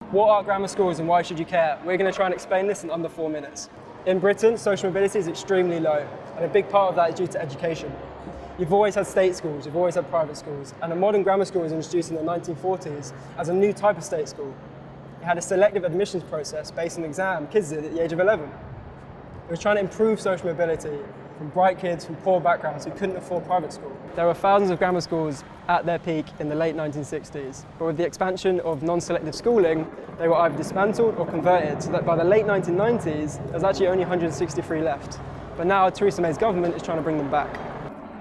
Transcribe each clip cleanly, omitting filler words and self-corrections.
What are grammar schools and why should you care? We're going to try and explain this in under 4 minutes. In Britain, social mobility is extremely low, and a big part of that is due to education. You've always had state schools, you've always had private schools, and a modern grammar school was introduced in the 1940s as a new type of state school. It had a selective admissions process based on an exam kids did at the age of 11. It was trying to improve social mobility from bright kids from poor backgrounds who couldn't afford private school. There were thousands of grammar schools at their peak in the late 1960s, but with the expansion of non-selective schooling, they were either dismantled or converted, so that by the late 1990s, there's actually only 163 left. But now Theresa May's government is trying to bring them back.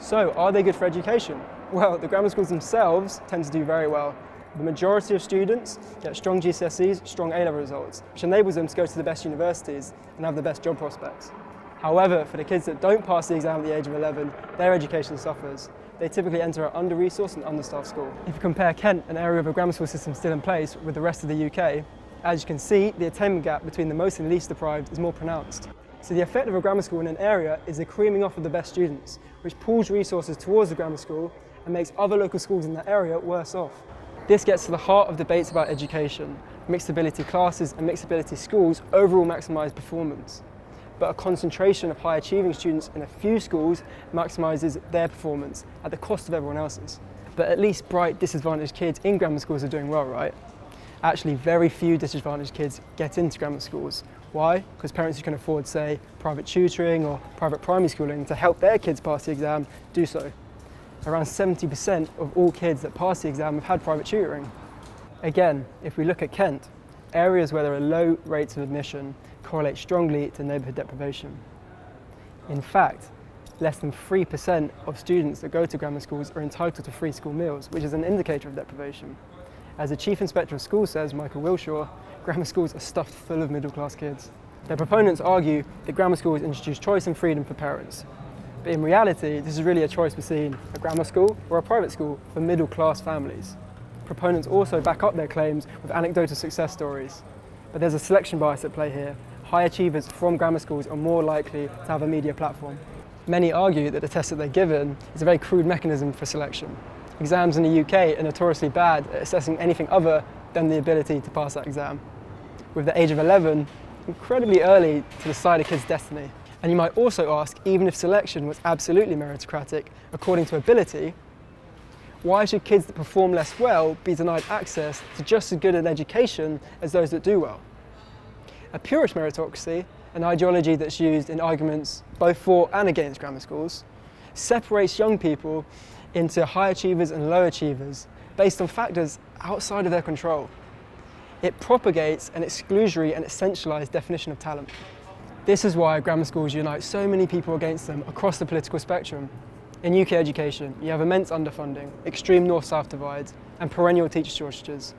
So, are they good for education? Well, the grammar schools themselves tend to do very well. The majority of students get strong GCSEs, strong A-level results, which enables them to go to the best universities and have the best job prospects. However, for the kids that don't pass the exam at the age of 11, their education suffers. They typically enter an under-resourced and understaffed school. If you compare Kent, an area with a grammar school system still in place, with the rest of the UK, as you can see, the attainment gap between the most and least deprived is more pronounced. So the effect of a grammar school in an area is the creaming off of the best students, which pulls resources towards the grammar school and makes other local schools in that area worse off. This gets to the heart of debates about education. Mixed ability classes and mixed ability schools overall maximise performance. But a concentration of high achieving students in a few schools maximises their performance at the cost of everyone else's. But at least bright disadvantaged kids in grammar schools are doing well, right? Actually, very few disadvantaged kids get into grammar schools. Why? Because parents who can afford, say, private tutoring or private primary schooling to help their kids pass the exam do so. Around 70% of all kids that pass the exam have had private tutoring. Again, if we look at Kent, areas where there are low rates of admission correlate strongly to neighbourhood deprivation. In fact, less than 3% of students that go to grammar schools are entitled to free school meals, which is an indicator of deprivation. As the Chief Inspector of Schools says, Michael Wilshaw, grammar schools are stuffed full of middle-class kids. Their proponents argue that grammar schools introduce choice and freedom for parents. But in reality, this is really a choice between a grammar school or a private school for middle-class families. Proponents also back up their claims with anecdotal success stories. But there's a selection bias at play here. High achievers from grammar schools are more likely to have a media platform. Many argue that the test that they're given is a very crude mechanism for selection. Exams in the UK are notoriously bad at assessing anything other than the ability to pass that exam. With the age of 11, incredibly early to decide a kid's destiny. And you might also ask, even if selection was absolutely meritocratic according to ability, why should kids that perform less well be denied access to just as good an education as those that do well? A purist meritocracy, an ideology that's used in arguments both for and against grammar schools, separates young people into high achievers and low achievers based on factors outside of their control. It propagates an exclusionary and essentialised definition of talent. This is why grammar schools unite so many people against them across the political spectrum. In UK education, you have immense underfunding, extreme north-south divides, and perennial teacher shortages.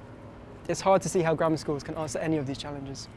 It's hard to see how grammar schools can answer any of these challenges.